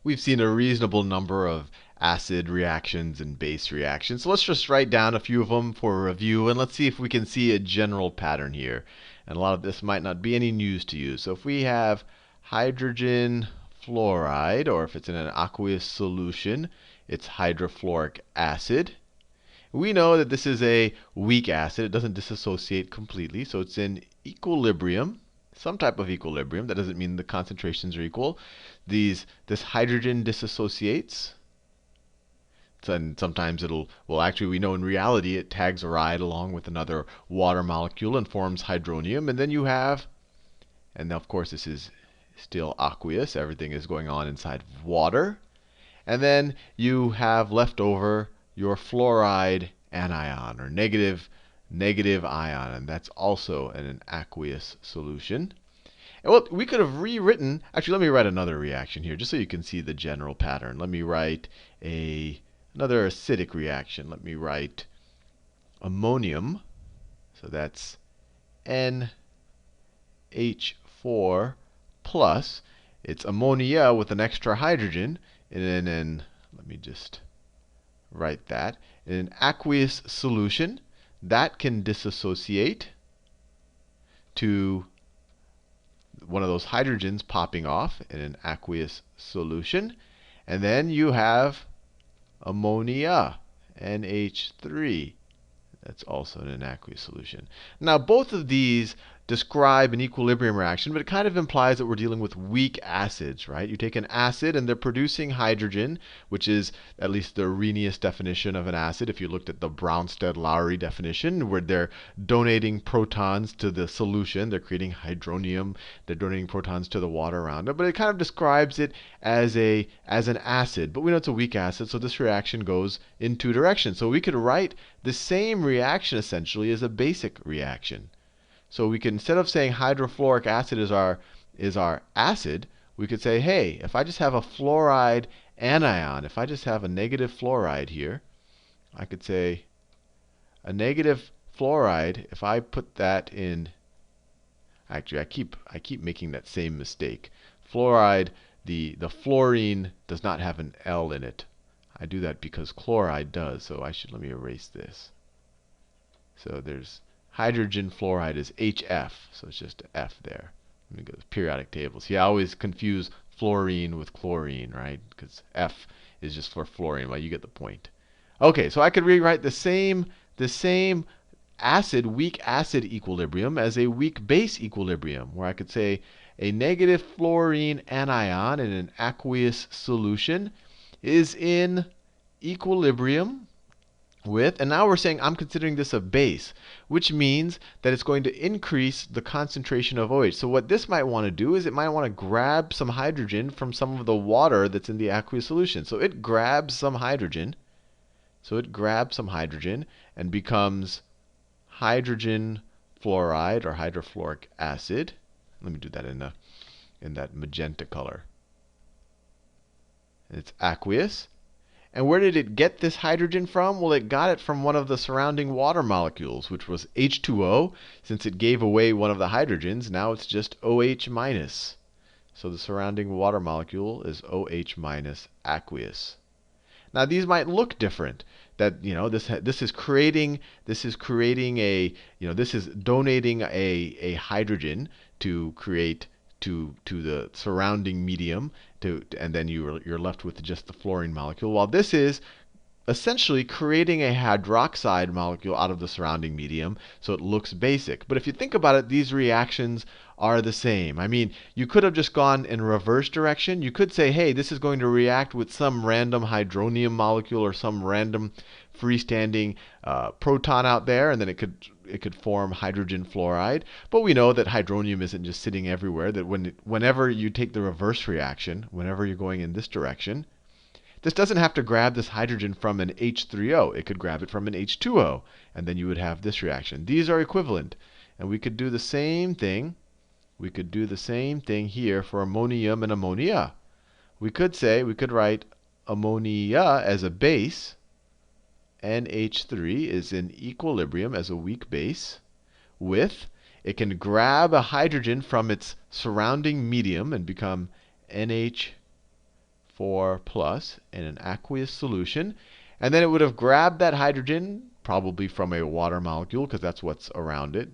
We've seen a reasonable number of acid reactions and base reactions. So let's just write down a few of them for review, and let's see if we can see a general pattern here. And a lot of this might not be any news to you. So if we have hydrogen fluoride, or if it's in an aqueous solution, it's hydrofluoric acid. We know that this is a weak acid. It doesn't dissociate completely, so it's in equilibrium, some type of equilibrium. That doesn't mean the concentrations are equal. This hydrogen dissociates. And sometimes actually we know in reality it tags a ride along with another water molecule and forms hydronium. And then you have, and of course this is still aqueous. Everything is going on inside of water. And then you have left over your fluoride anion, or negative ion, and that's also in an aqueous solution. And well, we could have rewritten, actually let me write another reaction here just so you can see the general pattern. Let me write another acidic reaction. Let me write ammonium. So that's NH4 plus. It's ammonia with an extra hydrogen. And then let me just write that. In an aqueous solution, that can dissociate to one of those hydrogens popping off in an aqueous solution. And then you have ammonia, NH3. That's also in an aqueous solution. Now, both of these describe an equilibrium reaction, but it kind of implies that we're dealing with weak acids, right? You take an acid and they're producing hydrogen, which is at least the Arrhenius definition of an acid. If you looked at the Bronsted-Lowry definition, where they're donating protons to the solution, they're creating hydronium, they're donating protons to the water around it. But it kind of describes it as an acid. But we know it's a weak acid, so this reaction goes in two directions. So we could write the same reaction essentially as a basic reaction. So we can, instead of saying hydrofluoric acid is our acid, we could say, hey, if I just have a fluoride anion, if I just have a negative fluoride here, I could say a negative fluoride, if I put that in, actually I keep making that same mistake. Fluoride, the fluorine does not have an L in it. I do that because chloride does, so let me erase this. So there's hydrogen fluoride is HF, so it's just F there. Let me go to periodic table. See, I always confuse fluorine with chlorine, right? Because F is just for fluorine. Well, you get the point. Okay, so I could rewrite the same acid, weak acid equilibrium as a weak base equilibrium, where I could say a negative fluorine anion in an aqueous solution is in equilibrium with, and now we're saying I'm considering this a base, which means that it's going to increase the concentration of OH. So what this might want to do is it might want to grab some hydrogen from some of the water that's in the aqueous solution. So it grabs some hydrogen. And becomes hydrogen fluoride or hydrofluoric acid. Let me do that in that magenta color. It's aqueous. And where did it get this hydrogen from? Well, it got it from one of the surrounding water molecules, which was H2O. Since it gave away one of the hydrogens, now it's just OH minus. So the surrounding water molecule is OH minus aqueous. Now these might look different. That this is donating a hydrogen to create to the surrounding medium, and then you're left with just the fluorine molecule. While this is essentially creating a hydroxide molecule out of the surrounding medium, so it looks basic. But if you think about it, these reactions are the same. I mean, you could have just gone in reverse direction. You could say, hey, this is going to react with some random hydronium molecule or some random freestanding proton out there, and then it could form hydrogen fluoride. But we know that hydronium isn't just sitting everywhere, that whenever you take the reverse reaction, whenever you're going in this direction, this doesn't have to grab this hydrogen from an H3O. It could grab it from an H2O, and then you would have this reaction. These are equivalent. And we could do the same thing. We could do the same thing here for ammonium and ammonia. We could write ammonia as a base. NH3 is in equilibrium as a weak base with, it can grab a hydrogen from its surrounding medium and become NH4 4 plus in an aqueous solution. And then it would have grabbed that hydrogen, probably from a water molecule, because that's what's around it.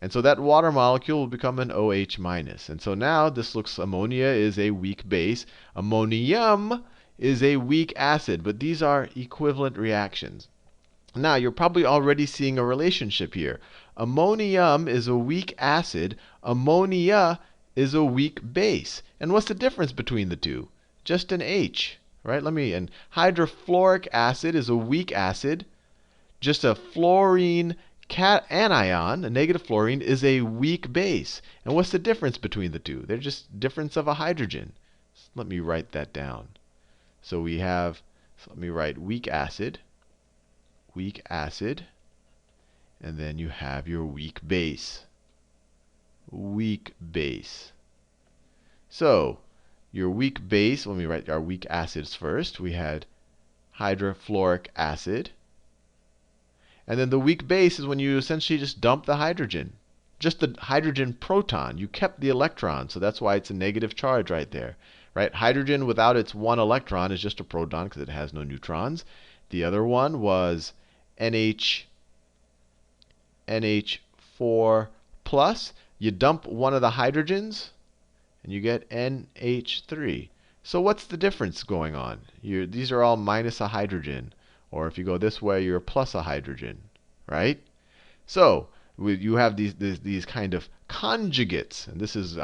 And so that water molecule will become an OH minus. And so now this looks, ammonia is a weak base. Ammonium is a weak acid. But these are equivalent reactions. Now, you're probably already seeing a relationship here. Ammonium is a weak acid. Ammonia is a weak base. And what's the difference between the two? Just an H, right? And hydrofluoric acid is a weak acid. Just a fluorine anion, a negative fluorine, is a weak base. And what's the difference between the two? They're just difference of a hydrogen. So let me write that down. So we have, let me write weak acid, and then you have your weak base. Weak base. So your weak base, let me write our weak acids first. We had hydrofluoric acid. And then the weak base is when you essentially just dump the hydrogen. Just the hydrogen proton. You kept the electron, so that's why it's a negative charge right there. Right? Hydrogen without its one electron is just a proton because it has no neutrons. The other one was NH4 plus. You dump one of the hydrogens, and you get NH3. So what's the difference going on? These are all minus a hydrogen. Or if you go this way, you're plus a hydrogen, right? So you have these kind of conjugates, and this is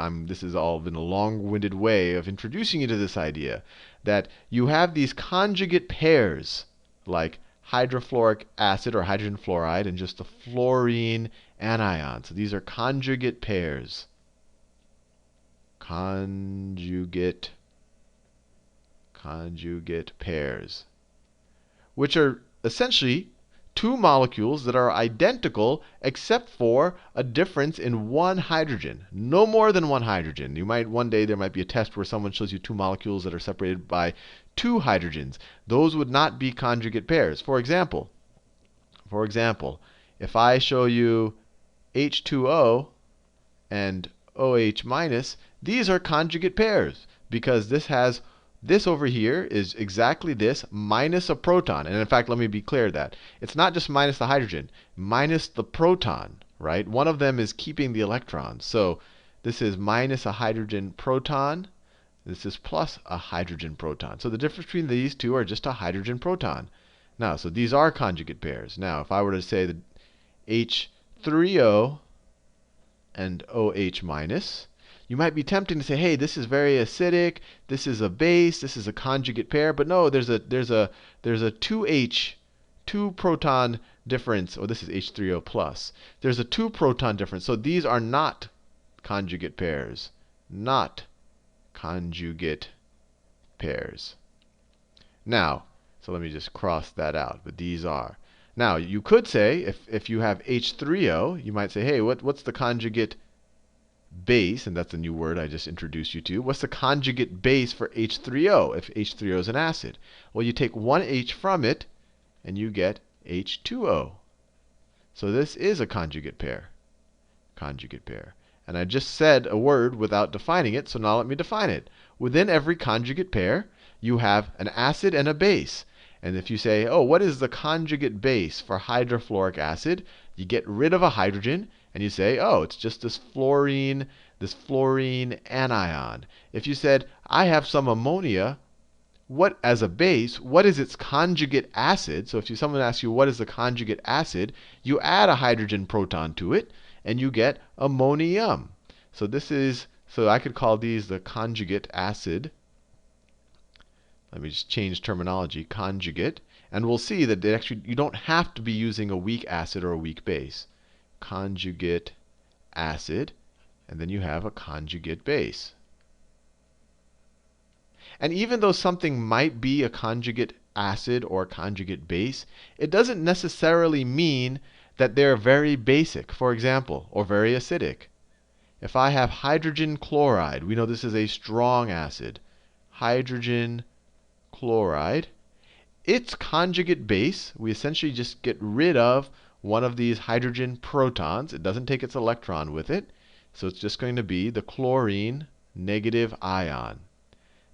all been a long-winded way of introducing you to this idea that you have these conjugate pairs, like hydrofluoric acid or hydrogen fluoride and just the fluorine anion. So these are conjugate pairs. Conjugate pairs, which are essentially two molecules that are identical except for a difference in one hydrogen. No more than one hydrogen. One day there might be a test where someone shows you two molecules that are separated by two hydrogens. Those would not be conjugate pairs. For example, if I show you H2O and OH minus, these are conjugate pairs because this over here is exactly this minus a proton. And in fact, let me be clear that it's not just minus the hydrogen, minus the proton, right? One of them is keeping the electrons. So this is minus a hydrogen proton. This is plus a hydrogen proton. So the difference between these two are just a hydrogen proton. Now, so these are conjugate pairs. Now, if I were to say that H3O and OH minus, you might be tempted to say, hey, this is very acidic, this is a base, this is a conjugate pair. But no, there's a 2H, 2 proton difference. Oh, this is H3O plus. There's a 2 proton difference. So these are not conjugate pairs. Not conjugate pairs. Now, so let me just cross that out. But these are. Now, you could say, if you have H3O, you might say, hey, what's the conjugate base? And that's a new word I just introduced you to. What's the conjugate base for H3O if H3O is an acid? Well, you take one H from it, and you get H2O. So this is a conjugate pair. Conjugate pair. And I just said a word without defining it, so now let me define it. Within every conjugate pair, you have an acid and a base. And if you say, oh, what is the conjugate base for hydrofluoric acid? You get rid of a hydrogen, and you say, oh, it's just this fluorine anion. If you said, I have some ammonia, as a base, what is its conjugate acid? So if someone asks you, what is the conjugate acid? You add a hydrogen proton to it, and you get ammonium. So I could call these the conjugate acid. Let me just change terminology, conjugate. And we'll see that you don't have to be using a weak acid or a weak base. Conjugate acid, and then you have a conjugate base. And even though something might be a conjugate acid or a conjugate base, it doesn't necessarily mean that they're very basic, for example, or very acidic. If I have hydrogen chloride, we know this is a strong acid. Hydrogen chloride. Its conjugate base, we essentially just get rid of one of these hydrogen protons. It doesn't take its electron with it. So it's just going to be the chlorine negative ion.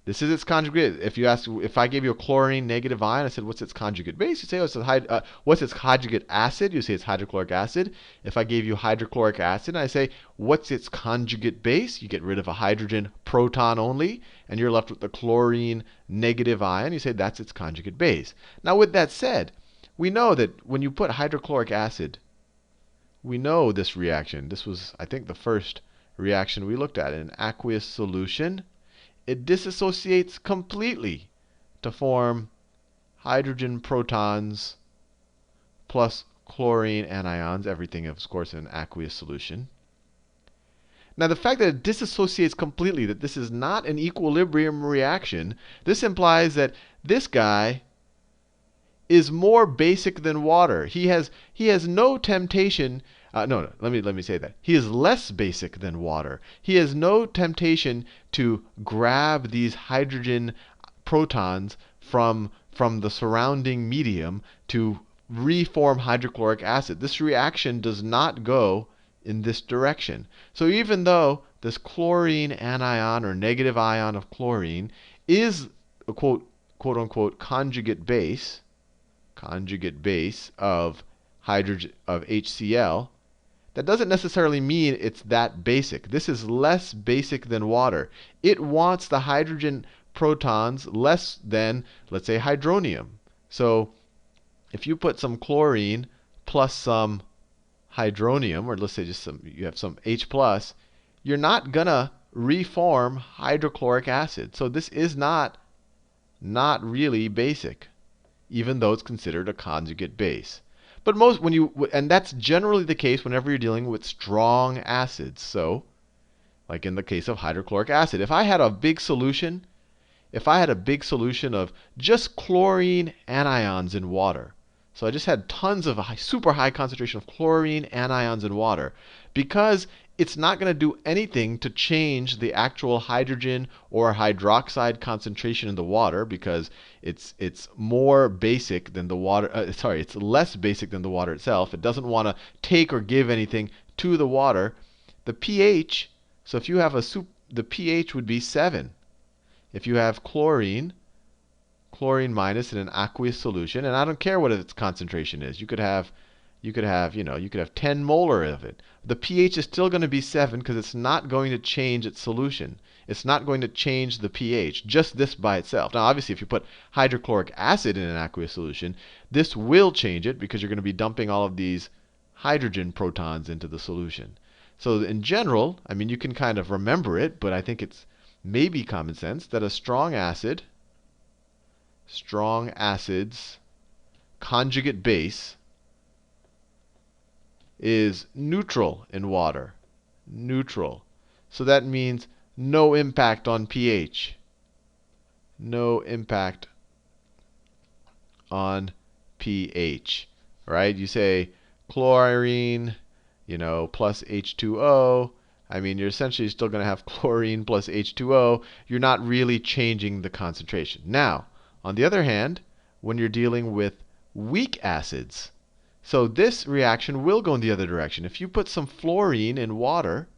This is its conjugate. If I gave you a chlorine negative ion, I said, what's its conjugate base? You say, oh, what's its conjugate acid? You say it's hydrochloric acid. If I gave you hydrochloric acid, I say, what's its conjugate base? You get rid of a hydrogen proton only, and you're left with the chlorine negative ion. You say that's its conjugate base. Now, with that said, we know that when you put hydrochloric acid, we know this reaction. This was, I think, the first reaction we looked at in an aqueous solution. It dissociates completely to form hydrogen protons plus chlorine anions, everything, of course, in an aqueous solution. Now, the fact that it dissociates completely, that this is not an equilibrium reaction, this implies that this guy is more basic than water. He has no temptation. No, let me say that. He is less basic than water. He has no temptation to grab these hydrogen protons from the surrounding medium to reform hydrochloric acid. This reaction does not go in this direction. So even though this chlorine anion or negative ion of chlorine is a quote unquote conjugate base of HCl, that doesn't necessarily mean it's that basic. This is less basic than water. It wants the hydrogen protons less than, let's say, hydronium. So if you put some chlorine plus some hydronium, or let's say just you have some H+, you're not going to reform hydrochloric acid. So this is not really basic, even though it's considered a conjugate base. But and that's generally the case whenever you're dealing with strong acids. So, like in the case of hydrochloric acid, if I had a big solution of just chlorine anions in water, so I just had tons of super high concentration of chlorine anions in water, because it's not going to do anything to change the actual hydrogen or hydroxide concentration in the water, because it's more basic than the water. It's less basic than the water itself. It doesn't want to take or give anything to the water. The pH, so if you have the pH would be 7. If you have chlorine minus in an aqueous solution, and I don't care what its concentration is. You could have 10 molar of it. The pH is still going to be 7 because it's not going to change its solution. It's not going to change the pH, just this by itself. Now, obviously, if you put hydrochloric acid in an aqueous solution, this will change it because you're going to be dumping all of these hydrogen protons into the solution. So in general, I mean, you can kind of remember it, but I think it's maybe common sense that a strong acid's conjugate base is neutral in water. Neutral. So that means no impact on pH. No impact on pH. Right? You say chlorine, plus H2O. I mean, you're essentially still going to have chlorine plus H2O. You're not really changing the concentration. Now, on the other hand, when you're dealing with weak acids, so this reaction will go in the other direction. If you put some fluorine in water,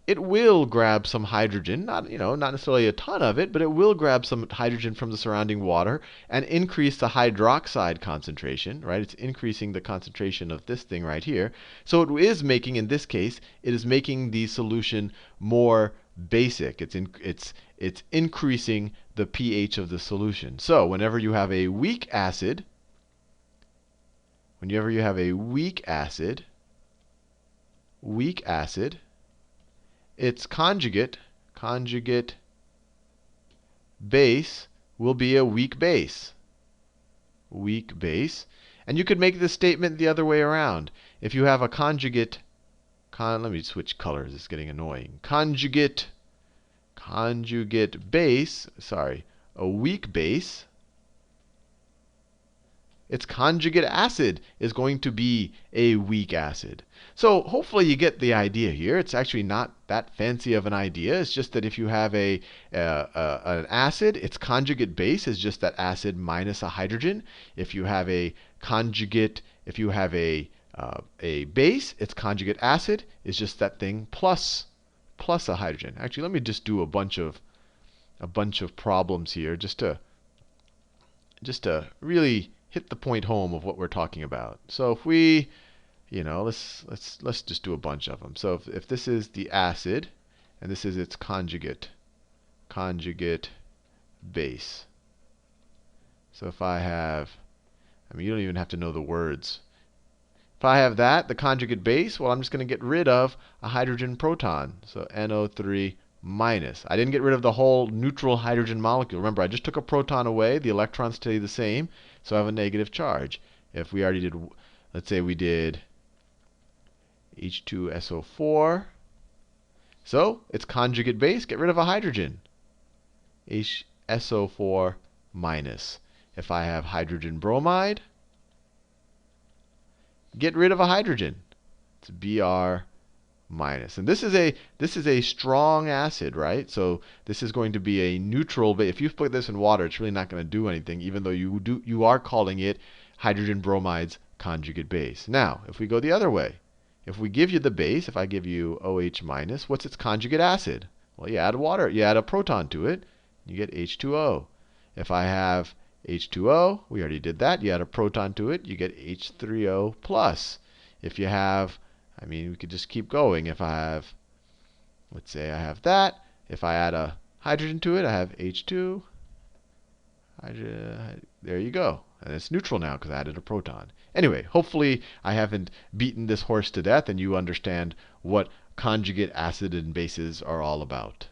it will grab some hydrogen, not necessarily a ton of it, but it will grab some hydrogen from the surrounding water and increase the hydroxide concentration, right? It's increasing the concentration of this thing right here. So it is making, in this case, it is making the solution more basic. It's increasing the pH of the solution. So whenever you have a weak acid, its conjugate base will be a weak base. And you could make this statement the other way around. If you have a conjugate, let me switch colors, it's getting annoying. Conjugate base, a weak base, its conjugate acid is going to be a weak acid. So hopefully you get the idea here. It's actually not that fancy of an idea. It's just that if you have an acid, its conjugate base is just that acid minus a hydrogen. If you have a base, its conjugate acid is just that thing plus plus a hydrogen. Actually, let me just do a bunch of problems here just to really hit the point home of what we're talking about. So if we, let's just do a bunch of them. So if this is the acid and this is its conjugate base. So if I have, you don't even have to know the words. If I have that, the conjugate base, well, I'm just going to get rid of a hydrogen proton. So NO3 minus. I didn't get rid of the whole neutral hydrogen molecule. Remember, I just took a proton away. The electrons stay the same, so I have a negative charge. If we already did, let's say we did H2SO4. So its conjugate base, get rid of a hydrogen. HSO4 minus. If I have hydrogen bromide, get rid of a hydrogen. It's Br minus. And this is a strong acid, right? So this is going to be a neutral base. If you put this in water, it's really not going to do anything, even though you are calling it hydrogen bromide's conjugate base. Now, if we go the other way, if we give you the base, if I give you OH minus, what's its conjugate acid? Well, you add water, you add a proton to it, you get H2O. If I have H2O, we already did that. You add a proton to it, you get H3O plus. If you have, we could just keep going. If I have, let's say I have that. If I add a hydrogen to it, I have H2. There you go. And it's neutral now because I added a proton. Anyway, hopefully I haven't beaten this horse to death and you understand what conjugate acid and bases are all about.